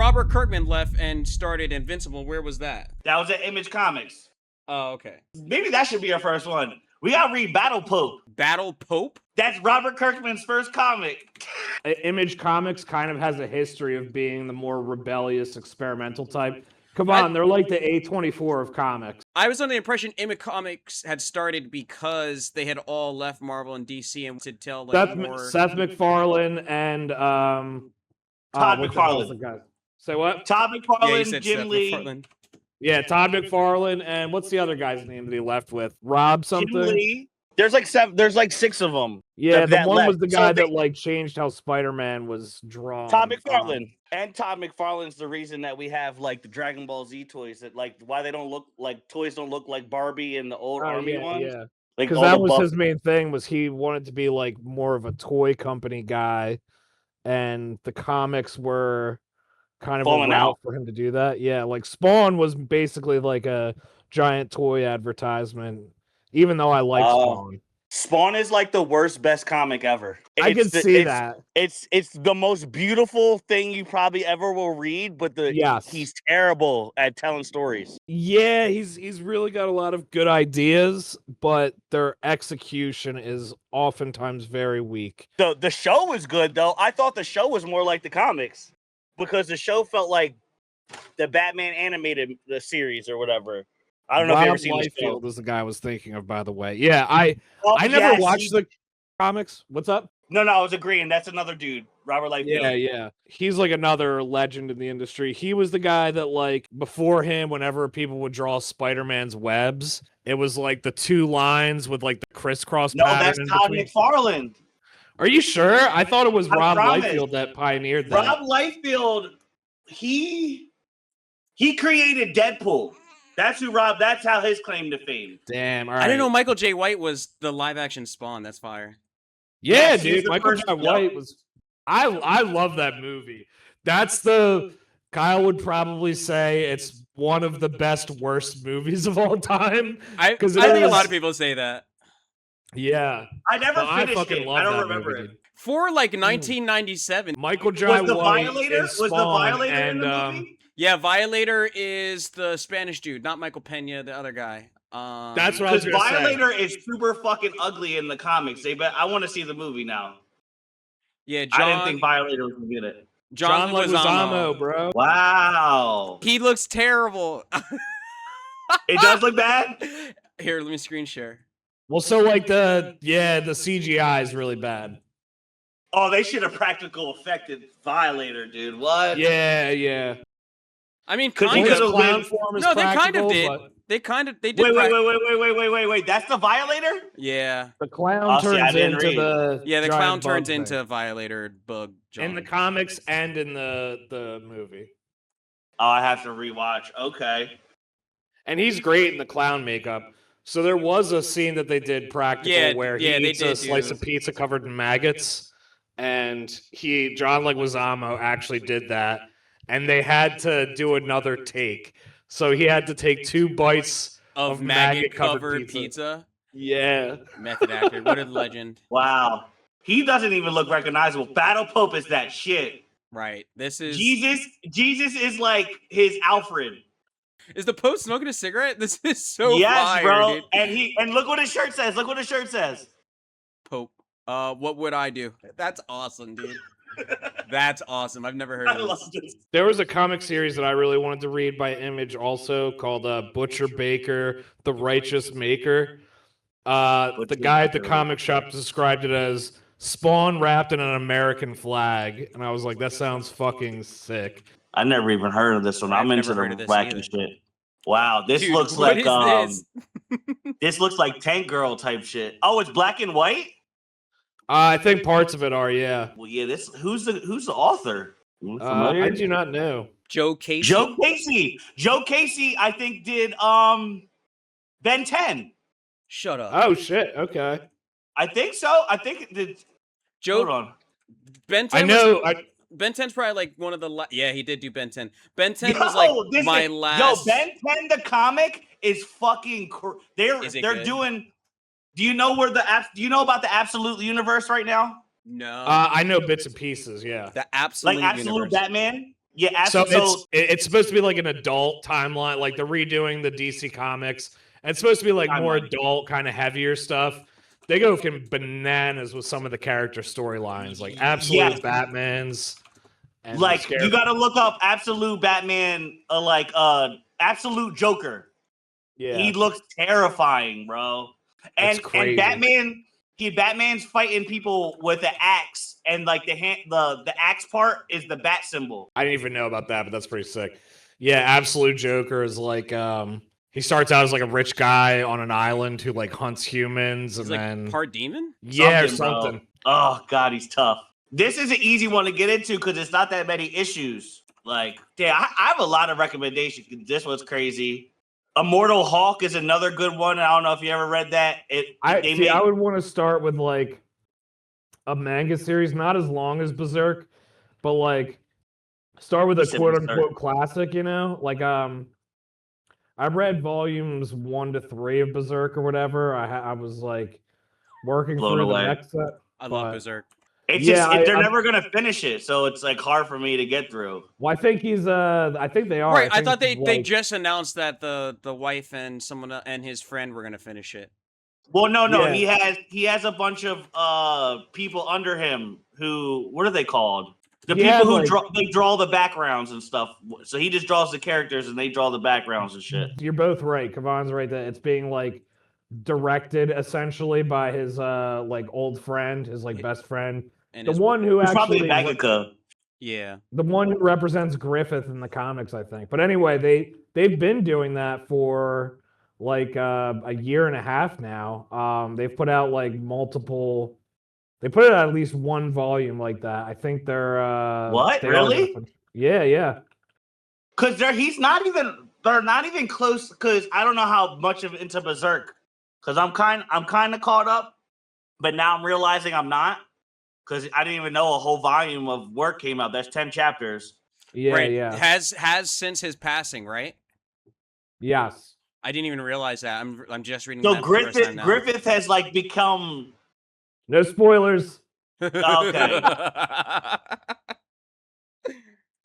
Robert Kirkman left and started Invincible, where was that? That was at Image Comics. Oh, okay. Maybe that should be our first one. We gotta read Battle Pope. Battle Pope? That's Robert Kirkman's first comic. Image Comics kind of has a history of being the more rebellious, experimental type. Come on, they're like the A24 of comics. I was under the impression Image Comics had started because they had all left Marvel and DC and to tell like Seth MacFarlane and Todd McFarlane. Say what? Todd McFarlane, yeah, Jim Lee. McFarlane. Yeah, Todd McFarlane, and what's the other guy's name that he left with? Rob something? Jim Lee. There's like 7. There's like 6 of them. Yeah, the one left. was the guy that like changed how Spider-Man was drawn. Todd McFarlane. And Todd McFarlane's the reason that we have like the Dragon Ball Z toys that like why they don't look like toys don't look like Barbie and the old Army ones. Yeah, like because that was his main thing was he wanted to be like more of a toy company guy, and the comics were kind of falling a route out for him to do that. Yeah, like Spawn was basically like a giant toy advertisement. Even though I like Spawn. Spawn is like the worst, best comic ever. I can see that. It's the most beautiful thing you probably ever will read, but he's terrible at telling stories. Yeah, he's really got a lot of good ideas, but their execution is oftentimes very weak. The show was good though. I thought the show was more like the comics because the show felt like the Batman animated the series or whatever. I don't know if you ever seen the show. Liefeld is the guy I was thinking of, by the way. Yeah, I never watched the comics. What's up? No, I was agreeing. That's another dude, Robert Liefeld. Yeah. He's like another legend in the industry. He was the guy that, like, before him, whenever people would draw Spider-Man's webs, it was like the 2 lines with like the crisscross pattern. No, that's Todd McFarlane. Are you sure? I thought it was Rob Liefeld that pioneered that. Rob Liefeld, he created Deadpool. That's how his claim to fame. Damn, all right. I didn't know Michael J. White was the live-action Spawn. That's fire. Yeah, dude. Michael J. White was... I love that movie. That's Kyle would probably say it's one of the best, worst movies of all time. I think a lot of people say that. Yeah. I never finished it. I don't remember it. For like 1997. Michael J. White. Was the Violator in the movie? Yeah, Violator is the Spanish dude, not Michael Pena, the other guy. That's what I was gonna say. Violator is super fucking ugly in the comics. I want to see the movie now. Yeah, I didn't think Violator was gonna get it. John Leguizamo, bro. Wow. He looks terrible. It does look bad? Here, let me screen share. Well, so like the CGI is really bad. Oh, they should have practical effected Violator, dude. What? Yeah. I mean, kind of. No, they kind of did. They did. Wait. That's the Violator? Yeah. The clown turns into the... Yeah, the clown turns into Violator bug. John. In the comics and in the movie. Oh, I have to rewatch. Okay. And he's great in the clown makeup. So there was a scene that they did practical where he eats a slice of pizza covered in maggots. And John Leguizamo actually did that. And they had to do another take. So he had to take 2 bites of maggot-covered pizza. Yeah. Method actor. What a legend. Wow. He doesn't even look recognizable. Battle Pope is that shit. Right. This is... Jesus is like his Alfred. Is the Pope smoking a cigarette? This is so yes, bro. Dude. And look what his shirt says. Look what his shirt says. Pope. What would I do? That's awesome, dude. That's awesome. I've never heard of this. There was a comic series that I really wanted to read by Image also called Butcher Baker, The Righteous Maker. The guy at the comic shop described it as Spawn wrapped in an American flag. And I was like, that sounds fucking sick. I never even heard of this one. I'm into the wacky shit. Wow, this looks like this looks like Tank Girl type shit. Oh, it's black and white? I think parts of it are, yeah. Well, yeah. Who's the author? I do not know. Joe Casey. Joe Casey, I think did Ben 10. Shut up. Oh shit. Okay. I think so. I think it did. Joe. Hold on. Ben 10. Ben 10's probably like one of the. Yeah, he did do Ben 10. Ben 10 was like my last. Yo, Ben 10 the comic is fucking. They're good? doing. Do you know Do you know about the Absolute Universe right now? No. I know bits and pieces. Yeah. The Absolute Absolute Universe. Batman. Yeah, so it's supposed to be like an adult timeline, like they're redoing the DC comics, and it's supposed to be like more adult, kind of heavier stuff. They go fucking bananas with some of the character storylines, like Absolute Batman's. And like you got to look up Absolute Batman, Absolute Joker. Yeah, he looks terrifying, bro. And Batman's fighting people with an axe, and like the axe part is the bat symbol. I didn't even know about that, but that's pretty sick. Yeah, Absolute Joker is like he starts out as like a rich guy on an island who like hunts humans, and then part demon. Yeah, something. Bro. Oh god, he's tough. This is an easy one to get into because it's not that many issues. Like, yeah, I have a lot of recommendations. This one's crazy. Immortal Hulk is another good one. I don't know if you ever read that. I would want to start with like a manga series, not as long as Berserk, but like start with a quote unquote classic, you know? Like I've read volumes 1 to 3 of Berserk or whatever. I was like working through the next set. I love Berserk. It's they're never gonna finish it, so it's like hard for me to get through. Well, I think I think they are. Right, I thought they just announced that the wife and someone and his friend were gonna finish it. Well, no, yeah. he has a bunch of people under him who, what are they called? The people who draw the backgrounds and stuff. So he just draws the characters and they draw the backgrounds and shit. You're both right. Kavan's right that it's being like directed essentially by his like old friend, his like best friend. And the one who actually probably the one who represents Griffith in the comics, I think. But anyway, they've been doing that for like a year and a half now. They've put out like multiple. They put out at least one volume like that. I think they're what really? Yeah. Because they're not even close. Because I don't know how much of into Berserk. Because I'm kind of caught up, but now I'm realizing I'm not. Because I didn't even know a whole volume of work came out. That's 10 chapters. Yeah, right. Yeah. Has since his passing, right? Yes. I didn't even realize that. I'm just reading. So Griffith has like become. No spoilers. Okay.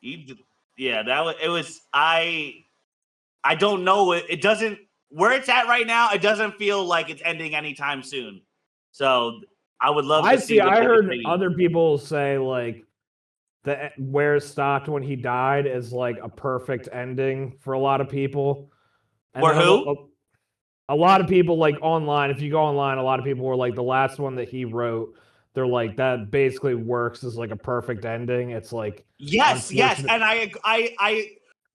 It was. I don't know. It doesn't. Where it's at right now, it doesn't feel like it's ending anytime soon. So. I would love to see. I heard other people say like that where it stopped when he died is like a perfect ending for a lot of people. And for who? A lot of people like online. If you go online, a lot of people were like the last one that he wrote. They're like that basically works as like a perfect ending. It's like yes, and I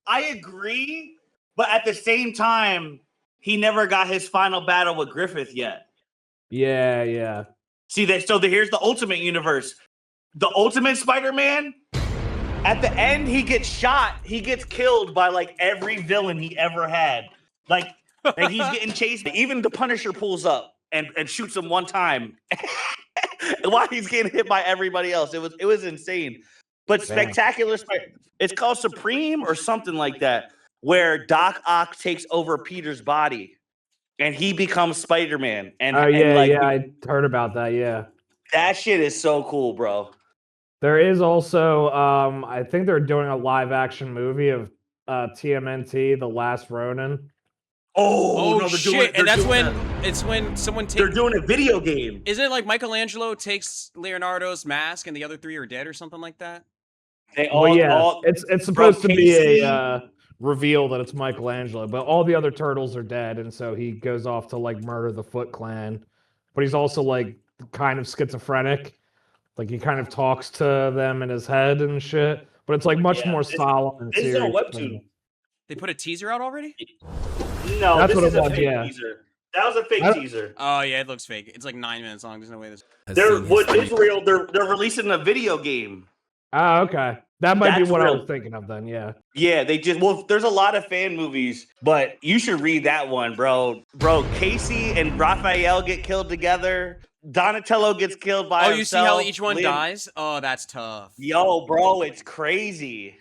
agree, but at the same time, he never got his final battle with Griffith yet. Yeah. See that? So here's the Ultimate Universe. The Ultimate Spider-Man, at the end, he gets shot. He gets killed by like every villain he ever had. Like, and he's getting chased. Even the Punisher pulls up and shoots him one time while he's getting hit by everybody else. It was insane. But Spectacular Spider, it's called Supreme or something like that, where Doc Ock takes over Peter's body. And he becomes Spider-Man. I heard about that. Yeah, that shit is so cool, bro. There is also, I think they're doing a live-action movie of TMNT: The Last Ronin. Oh no, shit! And that's when someone takes. They're doing a video game. Isn't it like Michelangelo takes Leonardo's mask and the other 3 are dead or something like that? It's supposed to be a. Reveal that it's Michelangelo, but all the other turtles are dead, and so he goes off to like murder the Foot Clan. But he's also like kind of schizophrenic, like he kind of talks to them in his head and shit. But it's like much more solemn and serious. This is a webtoon. They put a teaser out already? No, that's what it was. Teaser. That was a fake teaser. Oh yeah, it looks fake. It's like 9 minutes long. There's no way this. Israel? They're releasing a video game. Oh, okay. That might be what I was thinking of then, yeah. Yeah, there's a lot of fan movies, but you should read that one, bro. Bro, Casey and Raphael get killed together. Donatello gets killed by himself. You see how each one dies? Oh, that's tough. Yo, bro, it's crazy.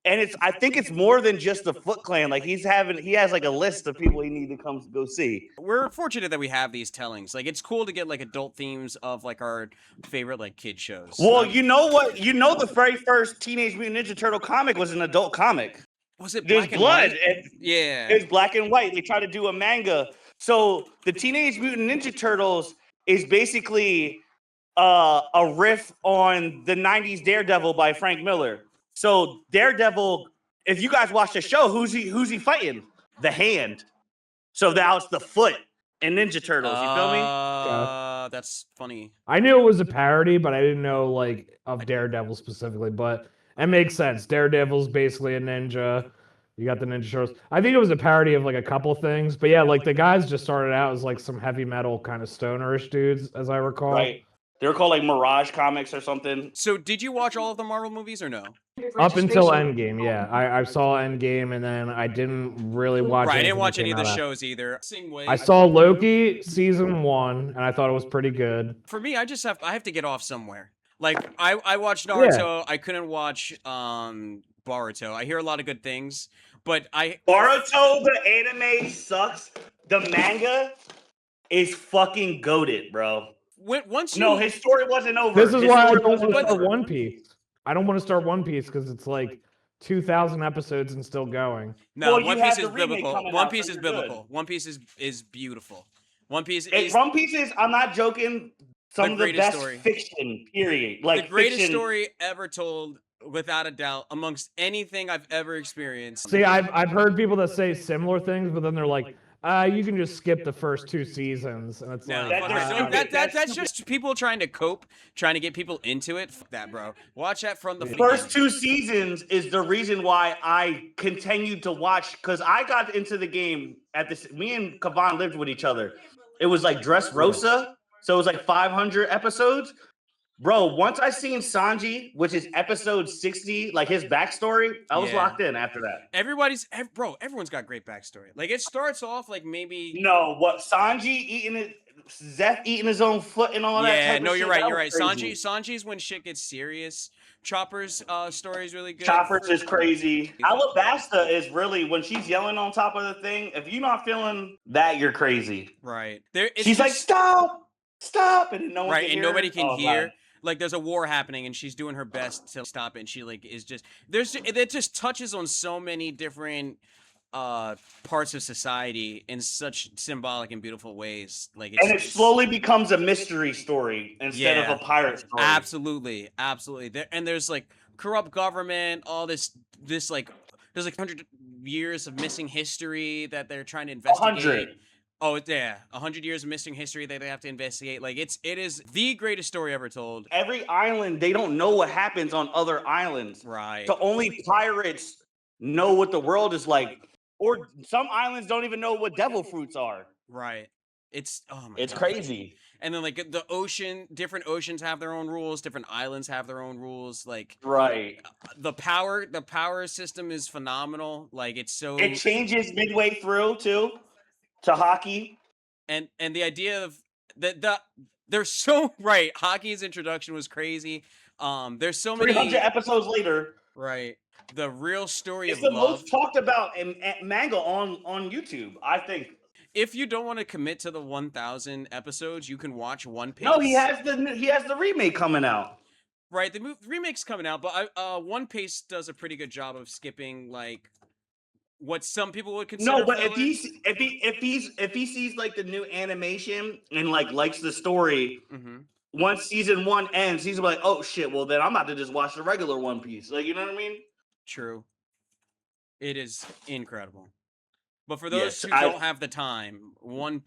And I think it's more than just the Foot Clan. Like he has like a list of people he need to come go see. We're fortunate that we have these tellings. Like it's cool to get like adult themes of like our favorite like kid shows. Well, you know what? You know the very first Teenage Mutant Ninja Turtle comic was an adult comic. Was it There's black and blood? white? Yeah. It's black and white. They try to do a manga. So the Teenage Mutant Ninja Turtles is basically a riff on the 90s Daredevil by Frank Miller. So Daredevil, if you guys watch the show, who's he fighting? The Hand. So now it's the Foot and Ninja Turtles. You feel me? That's funny. I knew it was a parody, but I didn't know like of Daredevil specifically. But it makes sense. Daredevil's basically a ninja. You got the Ninja Turtles. I think it was a parody of like a couple things. But yeah, like the guys just started out as like some heavy metal kind of stonerish dudes, as I recall. Right. They were called like Mirage Comics or something. So did you watch all of the Marvel movies or no? Up until Endgame, yeah. I saw Endgame and then I didn't really watch. Right, I didn't watch any of the shows either. I saw Loki season 1 and I thought it was pretty good. For me, I have to get off somewhere. Like I watched Naruto. Yeah. I couldn't watch Boruto. I hear a lot of good things, but Boruto the anime sucks. The manga is fucking goated, bro. His story wasn't over. This is why I don't want to start One Piece. I don't want to start One Piece because it's like 2,000 episodes and still going. No, One Piece is biblical. One Piece is biblical. One Piece is beautiful. One Piece is. I'm not joking. Some of the best fiction. Period. Like the greatest story ever told, without a doubt, amongst anything I've ever experienced. See, I've heard people that say similar things, but then they're like, you can just skip the first 2 seasons, and it's that's just people trying to cope, trying to get people into it. Fuck that, bro. Watch that from the first 2 seasons is the reason why I continued to watch, because I got into the game at this. Me and Kavan lived with each other. It was like Dressrosa, so it was like 500 episodes. Bro, once I seen Sanji, which is episode 60, like his backstory, I was locked in after that. Everyone's got great backstory. Like it starts off like maybe Sanji Zeth eating his own foot and all that. Yeah, no, you're right. You're right. Sanji's when shit gets serious. Chopper's story is really good. Chopper's is crazy. Alabasta is really when she's yelling on top of the thing. If you're not feeling that, you're crazy. Right. She's like, stop, and then no one can hear. Nobody can hear. Like there's a war happening and she's doing her best to stop it, and she like is just it just touches on so many different parts of society in such symbolic and beautiful ways. Like it slowly becomes a mystery story instead of a pirate story. Absolutely. There's like corrupt government, all this like there's like 100 years of missing history that they're trying to investigate. 100. Oh yeah, 100 years of missing history that they have to investigate. Like it is the greatest story ever told. Every island, they don't know what happens on other islands. Right. So only pirates know what the world is like, or some islands don't even know what devil fruits are. Right. It's crazy. And then like the ocean, different oceans have their own rules. Different islands have their own rules. Like right. The power system is phenomenal. Like it changes midway through too. To hockey, and the idea of they're so right. Hockey's introduction was crazy. There's so many 300 episodes later. Right. The real story it's of the love. most talked about in manga on YouTube. I think. If you don't want to commit to the 1,000 episodes, you can watch One Piece. No, he has the remake coming out. Right, the remake's coming out, but One Piece does a pretty good job of skipping like what some people would consider. No, but if he sees like the new animation and like likes the story, once season 1 ends, he's like, oh shit, well then I'm about to just watch the regular One Piece. Like, you know what I mean? True. It is incredible. But for those who don't have the time, One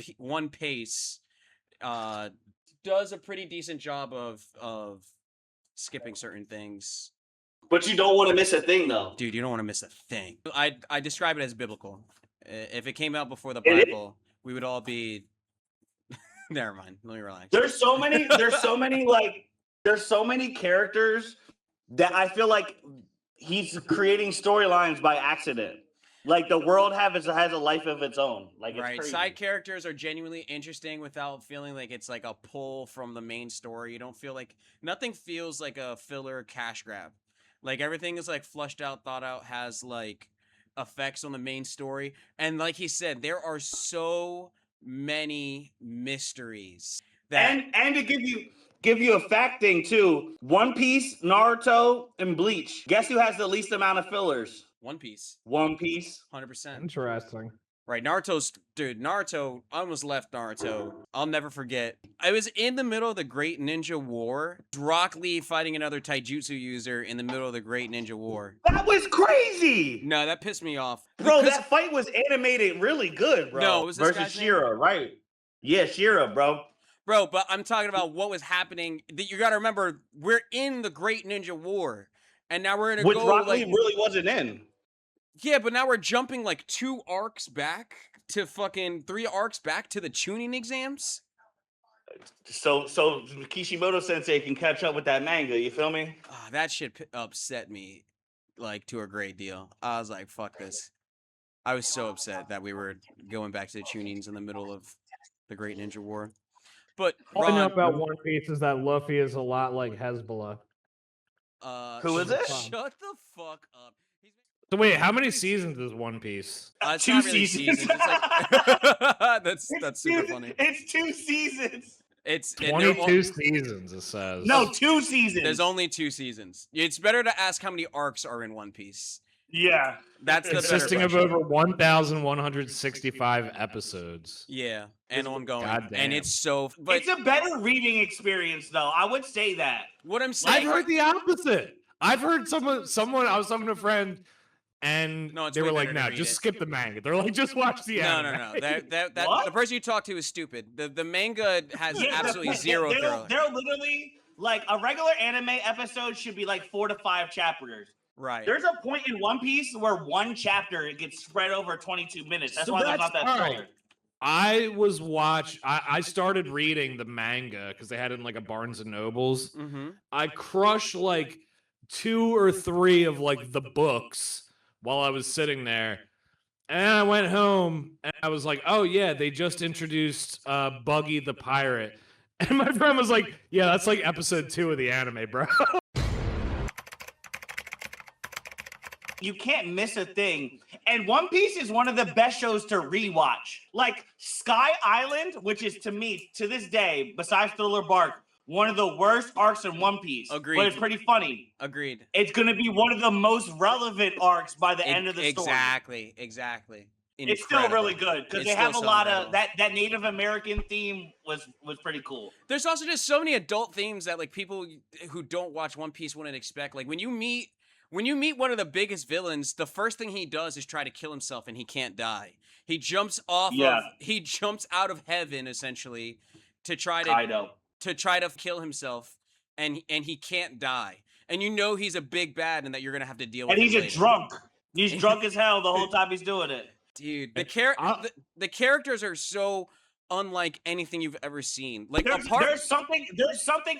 Piece does a pretty decent job of skipping certain things. But you don't want to miss a thing, though. Dude, you don't want to miss a thing. I describe it as biblical. If it came out before the Bible, we would all be... Never mind. Let me relax. There's so many characters that I feel like he's creating storylines by accident. Like the world has a life of its own. Like it's right. Crazy. Side characters are genuinely interesting without feeling like it's like a pull from the main story. You don't feel like nothing feels like a filler cash grab. Like everything is like flushed out, thought out, has like effects on the main story, and like he said, there are so many mysteries that and to give you a fact thing too. One Piece, Naruto, and Bleach. Guess who has the least amount of fillers? One Piece, One Piece. 100%. Interesting. Right, Naruto, I almost left Naruto. I'll never forget. I was in the middle of the Great Ninja War. Rock Lee fighting another taijutsu user in the middle of the Great Ninja War. That was crazy! No, that pissed me off. Bro, that fight was animated really good, bro. No, it was this versus guy's Shira, right? Yeah, Shira, bro. Bro, but I'm talking about what was happening. You gotta remember, we're in the Great Ninja War. And now we're gonna Which go Rock like... Lee really wasn't in. Yeah, but now we're jumping like 2 arcs back to fucking 3 arcs back to the tuning exams. So Kishimoto Sensei can catch up with that manga. You feel me? That shit upset me like to a great deal. I was like, fuck this. I was so upset that we were going back to the tunings in the middle of the Great Ninja War. But all I know about One Piece is that Luffy is a lot like Hezbollah. Who is it? Shut the fuck up. So wait, how many seasons is One Piece? 2 seasons. It's like... that's super funny. It's 2 seasons. It's 22 seasons, it says. No, 2 seasons. There's only 2 seasons. It's better to ask how many arcs are in One Piece. Yeah. That's the consisting of over 1,165 episodes. Yeah, and ongoing. Goddamn. And it's so... But it's a better reading experience, though. I would say that. What I'm saying... I've heard the opposite. I've heard someone, I was talking to a friend, and they were like, no, just skip the manga. They're like, just watch the anime. No. The person you talk to is stupid. The manga has absolutely zero thorough. They're literally, like, a regular anime episode should be like 4 to 5 chapters. Right. There's a point in One Piece where one chapter gets spread over 22 minutes. That's why they're not that short. I started reading the manga because they had it in like a Barnes and Nobles. Mm-hmm. I crushed like 2 or 3 of like the books while I was sitting there. And I went home and I was like, oh yeah, they just introduced Buggy the Pirate. And my friend was like, yeah, that's like episode 2 of the anime, bro. You can't miss a thing. And One Piece is one of the best shows to rewatch. Like Sky Island, which is to me, to this day, besides Thriller Bark, one of the worst arcs in One Piece. Agreed. But it's pretty funny. Agreed. It's going to be one of the most relevant arcs by the end of the story. Exactly. It's still really good because they have a lot of that Native American theme was pretty cool. There's also just so many adult themes that like people who don't watch One Piece wouldn't expect. Like when you meet one of the biggest villains, the first thing he does is try to kill himself and he can't die. He jumps he jumps out of heaven essentially to try to kill himself and he can't die. And you know he's a big bad and that you're going to have to deal with him. And he's a drunk. He's drunk as hell the whole time he's doing it. Dude, the characters are so unlike anything you've ever seen. Like there's something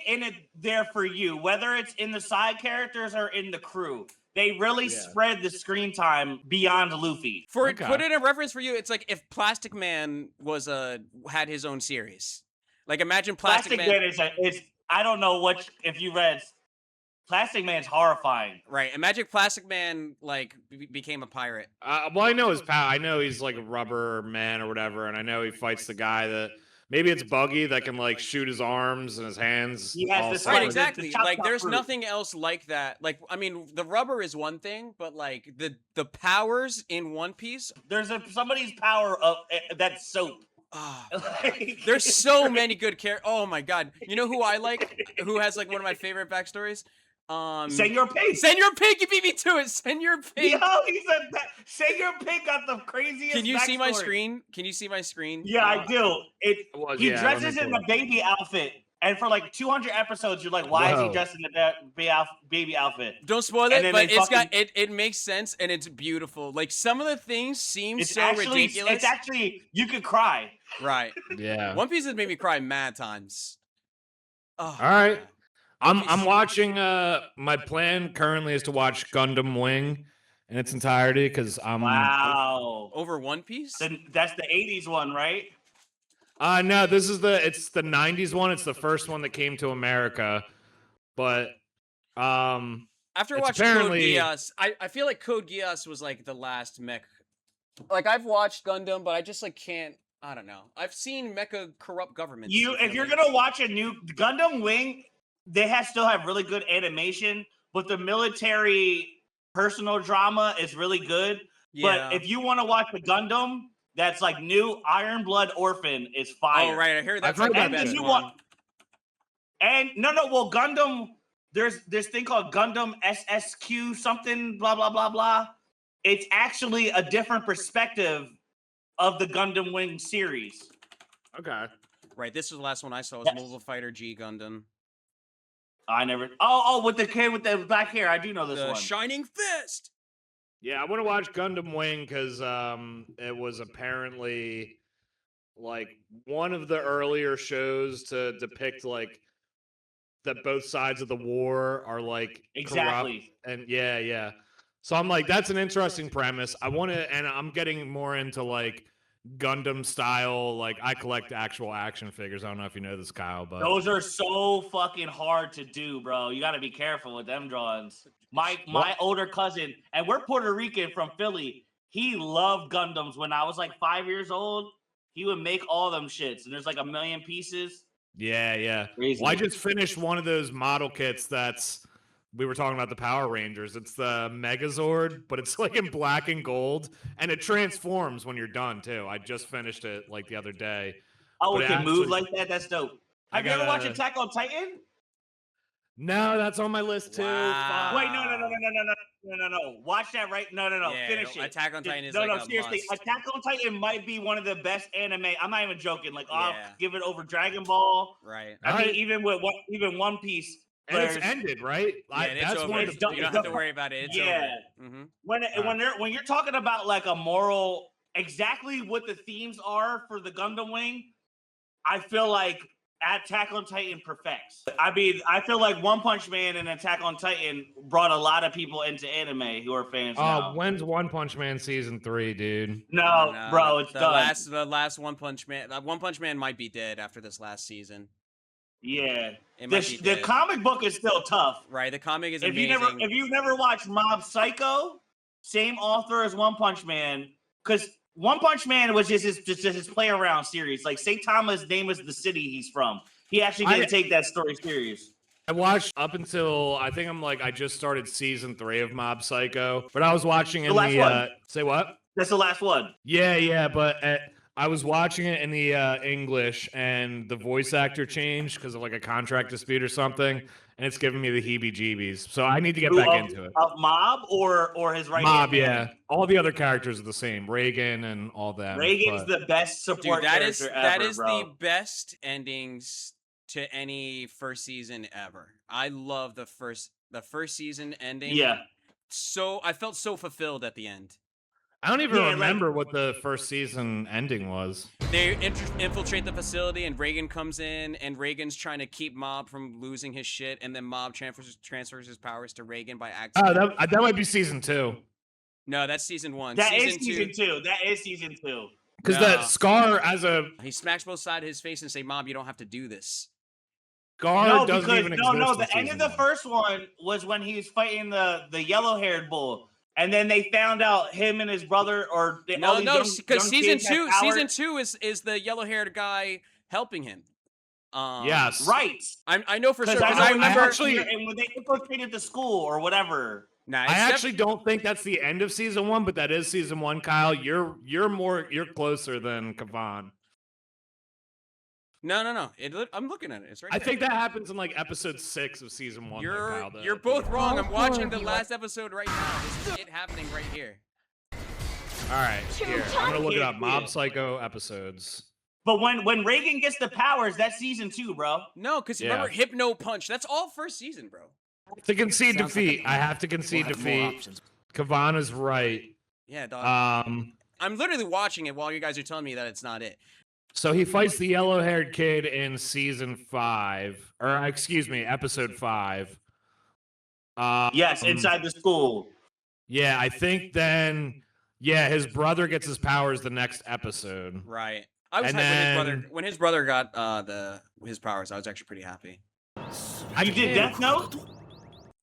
in it there for you, whether it's in the side characters or in the crew. They really spread the screen time beyond Luffy. Put it in reference for you, it's like if Plastic Man had his own series. Like imagine Plastic Man is I don't know if you read Plastic Man's horrifying. Right. Imagine Plastic Man like became a pirate. Well, I know I know he's like a rubber man or whatever, and I know he fights the guy that maybe it's Buggy that can like shoot his arms and his hands. He has this right, exactly. Like there's nothing else like that. Like I mean, the rubber is one thing, but like the powers in One Piece. There's somebody's power of that's soap. There's so many good characters. Oh my god! You know who I like? Who has like one of my favorite backstories? Senor Pig. Senor Pig, you beat me to it. Senor Pig. Yo, he said that. Senor Pig got the craziest. Can you backstory. see my screen? Can you see my screen? Yeah, I do. He dresses in the baby outfit, and for like 200 episodes, you're like, why is he dressed in the baby outfit? Don't spoil it, but it makes sense and it's beautiful. Like some of the things seem ridiculous. It's actually you could cry. Right. Yeah. One Piece has made me cry mad times. Oh, all right. I'm watching. My plan currently is to watch Gundam Wing in its entirety because I'm over One Piece. That's the '80s one, right? No, it's the '90s one. It's the first one that came to America, but I After watching Code Geass, I feel like Code Geass was like the last mech. Like I've watched Gundam, but I just like can't. I don't know. I've seen mecha corrupt governments. If you're gonna watch a new Gundam Wing, they still have really good animation, but the military personal drama is really good. Yeah. But if you want to watch the Gundam that's like new, Iron Blood Orphan is fire. Oh right, I heard that's like and the best you one. Want, and well, Gundam. There's this thing called Gundam SSQ something blah blah blah blah. It's actually a different perspective of the Gundam Wing series. Okay. Right, this was the last one I saw. Was Mobile Fighter G Gundam. I never. Oh, with the kid with the black hair. I do know this one. Shining Fist. Yeah, I want to watch Gundam Wing because it was apparently like one of the earlier shows to depict like that both sides of the war are like exactly corrupt. And yeah. So I'm like, that's an interesting premise. I want to, and I'm getting more into like Gundam style. Like I collect actual action figures. I don't know if you know this, Kyle, but those are so fucking hard to do, bro. You got to be careful with them drawings. My older cousin, and we're Puerto Rican from Philly. He loved Gundams when I was like 5 years old. He would make all them shits, and there's like 1 million pieces. Yeah. Crazy. Well, I just finished one of those model kits we were talking about the Power Rangers. It's the Megazord, but it's like in black and gold, and it transforms when you're done too. I just finished it like the other day. Oh, it can move like that? That's dope. Have you ever watched Attack on Titan? No, that's on my list too. Wow. Wait, no. Watch that right. No. Yeah, Finish it. Attack on Titan is seriously. Must. Attack on Titan might be one of the best anime. I'm not even joking. Like, I'll Yeah. give it over Dragon Ball. Right. I mean, even One Piece. And it's ended, right? Yeah, that's over. You don't have to worry about it. It's over. Mm-hmm. When you're talking about like a moral, exactly what the themes are for the Gundam Wing, I feel like Attack on Titan perfects. I mean, I feel like One Punch Man and Attack on Titan brought a lot of people into anime who are fans now. When's One Punch Man season 3, dude? No, bro, it's done. The last One Punch Man. One Punch Man might be dead after this last season. Yeah, the comic book is still tough. Right, the comic is amazing. If you've never watched Mob Psycho, same author as One Punch Man, because One Punch Man was just his play around series. Like Saitama's name is the city he's from. He actually didn't take that story serious. I watched up until I just started season 3 of Mob Psycho, but I was watching in the say what? That's the last one. Yeah, but I was watching it in the English, and the voice actor changed because of like a contract dispute or something, and it's giving me the heebie-jeebies. So I need to get back into it. Mob or his right Mob, yeah. All the other characters are the same. Reagan and all that. Reagan's the best support character ever, that is bro. the best endings to any first season ever. I love the first season ending. Yeah. So I felt so fulfilled at the end. I don't even remember what the first season ending was. They infiltrate the facility, and Reagan comes in, and Reagan's trying to keep Mob from losing his shit, and then Mob transfers his powers to Reagan by accident. Oh, that might be season 2. No, that's season 1. That is season 2. That is season 2. Because that Scar he smacks both sides of his face and say, "Mob, you don't have to do this." Scar doesn't even exist. No. The end of the first one was when he was fighting the yellow-haired bull. And then they found out him and his brother, or because season 2 is the yellow-haired guy helping him. Yes, right. I know for sure. I remember and when they infiltrated the school or whatever. Nah, I actually don't think that's the end of season 1, but that is season 1. Kyle, you're closer than Kavan. No. I'm looking at it. It's right there. I think that happens in like episode 6 of season 1. You're both wrong. I'm watching the last episode right now. This is it happening right here. All right, here. I'm gonna look it up. Mob Psycho episodes. But when Reagan gets the powers, that's season 2, bro. No, because remember Hypno Punch. That's all first season, bro. To concede defeat, I have to concede defeat. Kavan is right. Yeah, dog. I'm literally watching it while you guys are telling me that it's not it. So he fights the yellow-haired kid in season 5, or excuse me, episode 5. Yes, inside the school. Yeah, I think then. Yeah, his brother gets his powers the next episode. Right. I was happy when his brother got his powers. I was actually pretty happy. You did Death Note?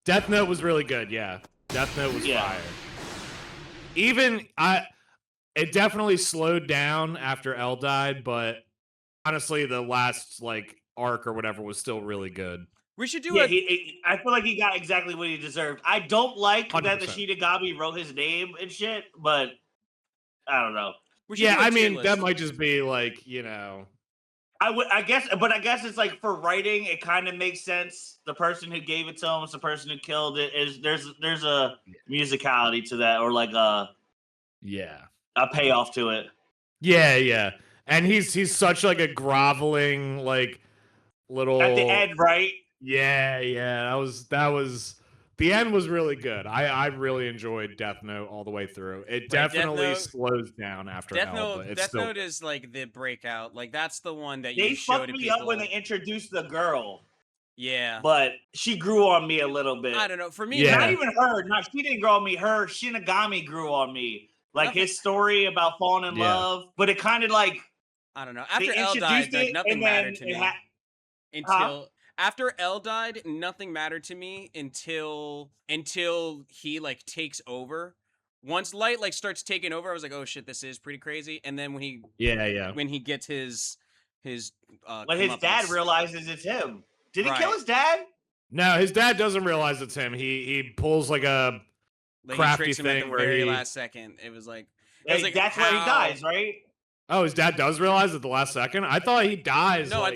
Death Note was really good. Yeah, Death Note was fire. It definitely slowed down after L died, but honestly, the last like arc or whatever was still really good. We should do I feel like he got exactly what he deserved. I don't like 100%. that the Shinigami wrote his name and shit, but I don't know. I mean, that might just be like, I guess it's like for writing, it kind of makes sense. The person who gave it to him is the person who killed it. There's a musicality to that, or like a payoff to it. Yeah. And he's such like a groveling like little at the end, right? Yeah. That was the end was really good. I really enjoyed Death Note all the way through. It definitely slows down after L, but it's Death still... Note is like the breakout. Like that's the one that they you show to people. They fucked me up when they introduced the girl. Yeah, but she grew on me a little bit. I don't know. For me, not even her. Not she didn't grow on me. Her Shinigami grew on me. Like his story about falling in love, but it kind of like I don't know. After L died, like, nothing mattered to me after L died, nothing mattered to me until he like takes over. Once Light like starts taking over, I was like, oh shit, this is pretty crazy. And then when he when he gets his when his dad realizes it's him. Did he kill his dad? No, his dad doesn't realize it's him. He pulls like a crafty thing at the very last second. It was like that's where he dies, right? Oh, his dad does realize at the last second? I thought he dies. No, I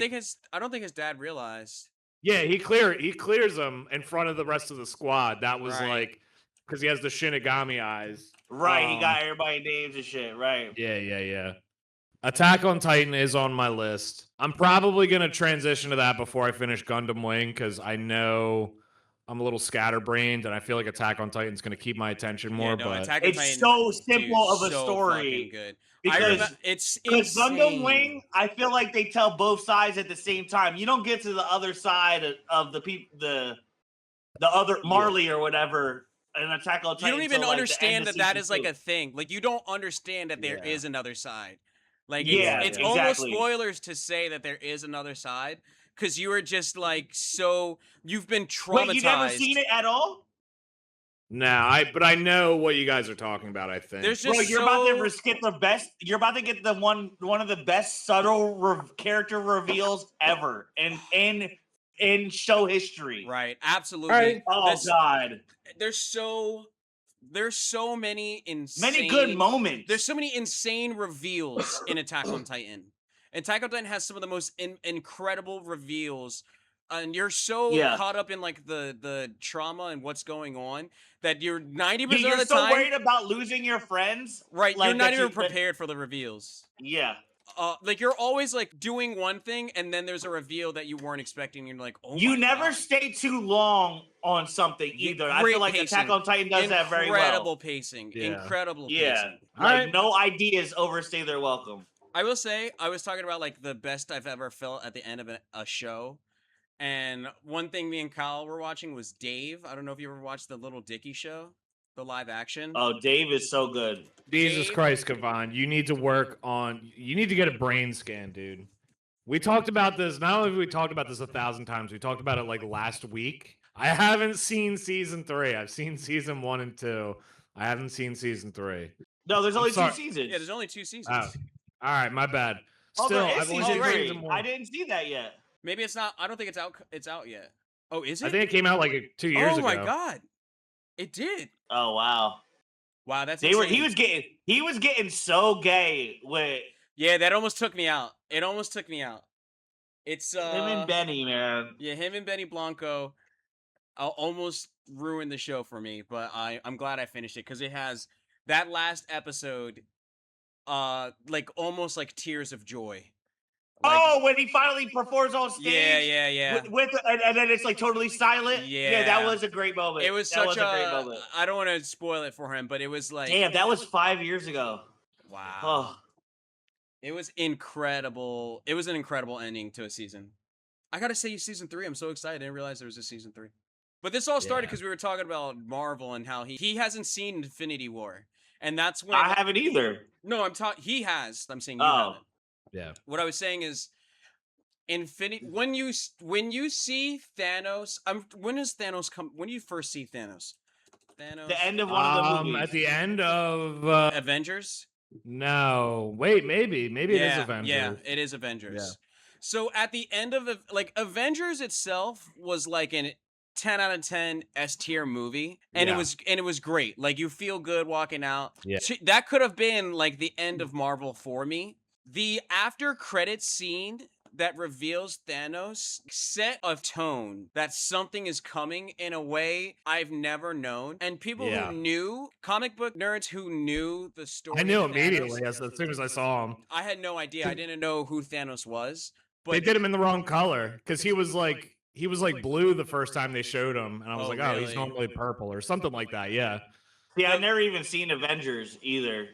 don't think his dad realized. Yeah, he clears him in front of the rest of the squad. That was like because he has the Shinigami eyes. Right, he got everybody names and shit, right? Yeah. Attack on Titan is on my list. I'm probably going to transition to that before I finish Gundam Wing because I know I'm a little scatterbrained and I feel like Attack on Titan is going to keep my attention more. But it's so simple of a story. Good. Because it's Gundam Wing, I feel like they tell both sides at the same time. You don't get to the other side of the people, the other Marley or whatever. An Attack on Titan. You don't even understand that is like a thing. Like you don't understand that there is another side. Like it's almost spoilers to say that there is another side because you are just like you've been traumatized. Wait, you never seen it at all? No, but I know what you guys are talking about. I think you're about to get the best. You're about to get the one of the best subtle character reveals ever in show history. Right, absolutely. Right. Oh God, there's so many good moments. There's so many insane reveals in Attack on Titan. Attack on Titan has some of the most incredible reveals. And you're so caught up in like the trauma and what's going on that you're 90% of the time. You're so worried about losing your friends, right? Like, you're not even prepared for the reveals. Yeah. Like you're always like doing one thing and then there's a reveal that you weren't expecting. And you're like, oh, you never stay too long on something either. I feel like Attack on Titan does that very well. Incredible pacing. Incredible pacing. Like no ideas overstay their welcome. I will say, I was talking about like the best I've ever felt at the end of a show. And one thing me and Kyle were watching was Dave. I don't know if you ever watched the Little Dicky show, the live action. Oh, Dave is so good. Jesus Christ, Kavan. You need to you need to get a brain scan, dude. We talked about this. Not only have we talked about this 1,000 times, we talked about it like last week. I haven't seen season 3. I've seen season 1 and 2. I haven't seen season 3. No, there's only 2 seasons. Yeah, there's only 2 seasons. Oh. All right, my bad. Still, I've only seen 3. I didn't see that yet. Maybe it's not. I don't think it's out. It's out yet. Oh, is it? I think it came out like 2 years ago. Oh my god, it did. Oh wow, that's. He was getting so gay with. Yeah, that almost took me out. It almost took me out. It's him and Benny, man. Yeah, him and Benny Blanco. Almost ruined the show for me, but I'm glad I finished it because it has that last episode, like almost like tears of joy. Like, when he finally performs on stage. Yeah. And then it's like totally silent. Yeah, that was a great moment. It was a great moment. I don't want to spoil it for him, but it was like. Damn, that was 5 years ago. Wow. Oh. It was incredible. It was an incredible ending to a season. I gotta say, season 3. I'm so excited. I didn't realize there was a season 3. But this all started because we were talking about Marvel and how he hasn't seen Infinity War, and that's when I haven't either. No, he has. I'm saying you haven't. Yeah. What I was saying is Infinity. When you see Thanos, when does Thanos come? When do you first see Thanos? The end of one of the movies. At the end of Avengers. No, wait, maybe it is Avengers. Yeah, it is Avengers. Yeah. So at the end of Avengers itself was like an 10 out of 10 S tier movie, and it was great. Like, you feel good walking out. Yeah. That could have been like the end of Marvel for me. The after credits scene that reveals Thanos set a tone that something is coming in a way I've never known. And people who knew, comic book nerds who knew the story. I knew of immediately Thanos, as soon as I saw him. I had no idea. I didn't know who Thanos was. But they did him in the wrong color because he was like blue the first time they showed him, and I was like, oh, he's normally purple or something like that. Yeah. Yeah, I've never even seen Avengers either.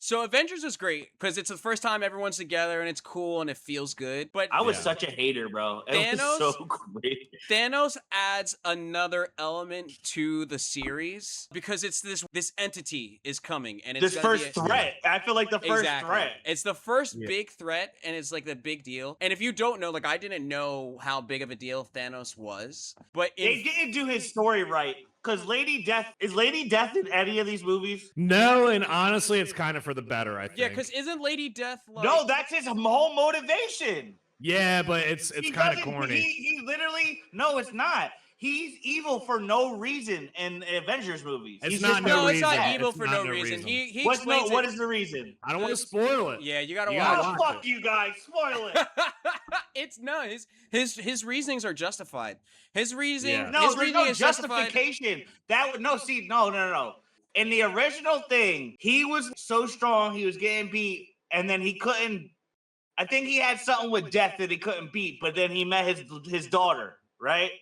So Avengers is great because it's the first time everyone's together and it's cool and it feels good. But I was such a hater, bro. It was so great. Thanos adds another element to the series because it's this entity is coming and it's this first threat. I feel like the first threat. It's the first big threat and it's like the big deal. And if you don't know, like, I didn't know how big of a deal Thanos was, but they didn't do his story right. Because Lady Death is in any of these movies? No, and honestly, it's kind of for the better, I think. Yeah, because isn't Lady Death like... No, that's his whole motivation. Yeah, but it's kind of corny. He literally... No, it's not. He's evil for no reason in Avengers movies. It's not evil for no reason. He explains what is the reason? I don't want to spoil it. Yeah, you gotta watch it. Fuck you guys, spoil it. It's no, his reasonings are justified. His reasoning, there's no justification. No. In the original thing, he was so strong, he was getting beat, and then he couldn't. I think he had something with Death that he couldn't beat, but then he met his daughter, right?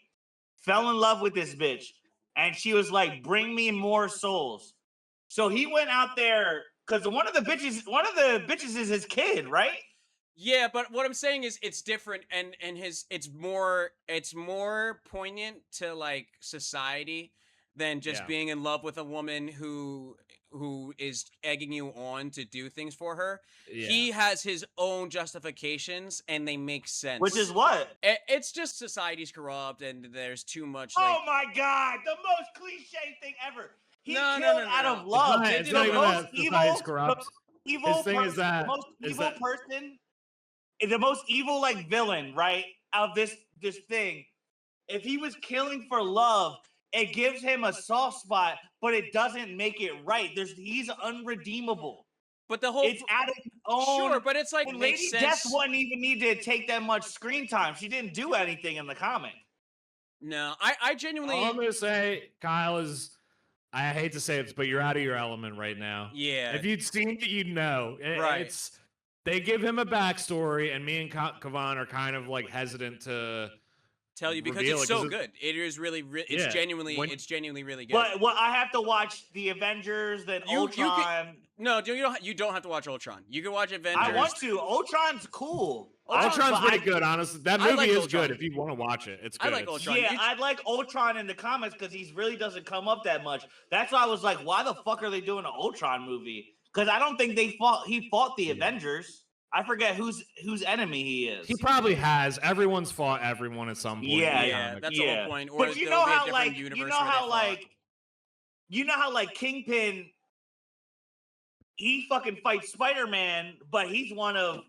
Fell in love with this bitch, and she was like, "Bring me more souls." So he went out there because one of the bitches is his kid, right? Yeah, but what I'm saying is it's different, and it's more poignant to like society than just being in love with a woman who is egging you on to do things for her. Yeah. He has his own justifications, and they make sense. Which is what? It's just society's corrupt, and there's too much. Oh my god, the most cliche thing ever. He killed out of love. The most evil like villain, right? Of this thing. If he was killing for love, it gives him a soft spot, but it doesn't make it right. He's unredeemable. But the whole it's at its own. Sure, but it's like Lady Death wouldn't even need to take that much screen time. She didn't do anything in the comic. No, I genuinely. All I'm gonna say, Kyle, is I hate to say it, but you're out of your element right now. Yeah. If you'd seen it, you'd know. Right. They give him a backstory, and me and Kavan are kind of like hesitant to tell you because it's so good. It is really, it's genuinely really good. But I have to watch the Avengers, then Ultron. You don't have to watch Ultron. You can watch Avengers. I want to. Ultron's cool. Ultron's pretty good, honestly. That movie is good if you want to watch it. It's good. I like Ultron. Yeah, I like Ultron in the comics because he really doesn't come up that much. That's why I was like, why the fuck are they doing an Ultron movie? Because I don't think he fought the Avengers. I forget whose enemy he is. He probably has. Everyone's fought everyone at some point. Yeah, that's the whole point. Or but you know how Kingpin, he fucking fights Spider-Man, but he's one of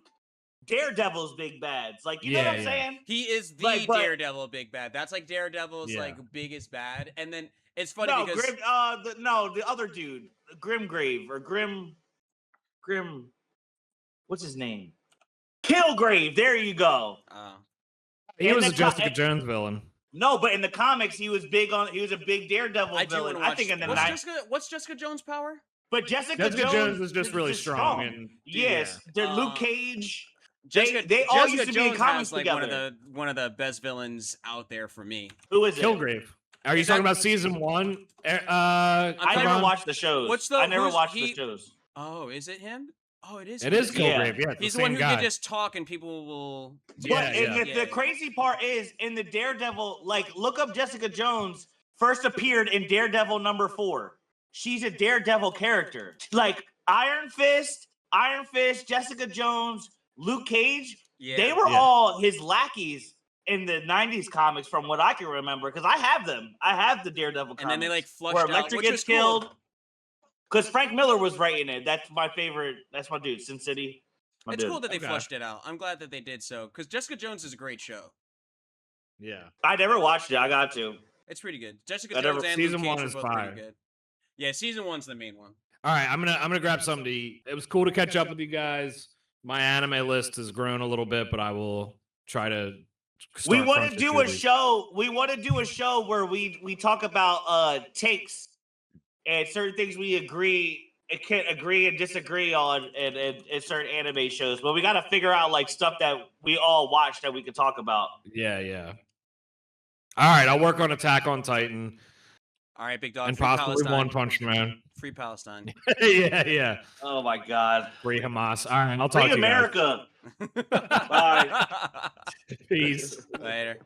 Daredevil's big bads. Like, you know what I'm saying? He is the Daredevil big bad. That's like Daredevil's like biggest bad. And then it's funny because the other dude, Grimgrave or Grim. What's his name? Kilgrave. There you go. He was a Jessica Jones villain. No, but in the comics, he was a big Daredevil villain. I think in the what's Jessica Jones' power? But Jessica Jones is just really strong. And, Luke Cage. They all used to be in comics like together. One of the best villains out there for me. Who is it? Kilgrave. Are you talking about season 1? I never watched the shows. I never watched the shows. Oh, is it him? Oh, it is. It is Kilgrave. Yeah, he's the one who can just talk and people will. The crazy part is in the Daredevil. Like, look up Jessica Jones. First appeared in Daredevil #4. She's a Daredevil character. Like Iron Fist, Jessica Jones, Luke Cage. they were all his lackeys in the 90s comics from what I can remember, because I have them. I have the Daredevil comics. And then they like flushed where out, Elektra which gets was killed. cool. Because Frank Miller was writing it. That's my favorite. That's my dude, Sin City. It's cool that they flushed it out. I'm glad that they did so, because Jessica Jones is a great show. Yeah. I never watched it. I got to. It's pretty good. Jessica Jones and season Luke Cage 1 are is both fire. pretty good. Yeah, season 1's the main one. All right, I'm gonna grab something to eat. It was cool to catch up with you guys. My anime list has grown a little bit, but I will try to. We want to do a show. We want to do a show where we talk about takes and certain things we agree and can't agree and disagree on in certain anime shows. But we got to figure out like stuff that we all watch that we can talk about. Yeah. All right, I'll work on Attack on Titan. All right, big dog. And Free possibly Palestine. One Punch Man. Free Palestine. Yeah. Oh my God. Free Hamas. All right, I'll talk to you America. guys. Bye. Peace. Later.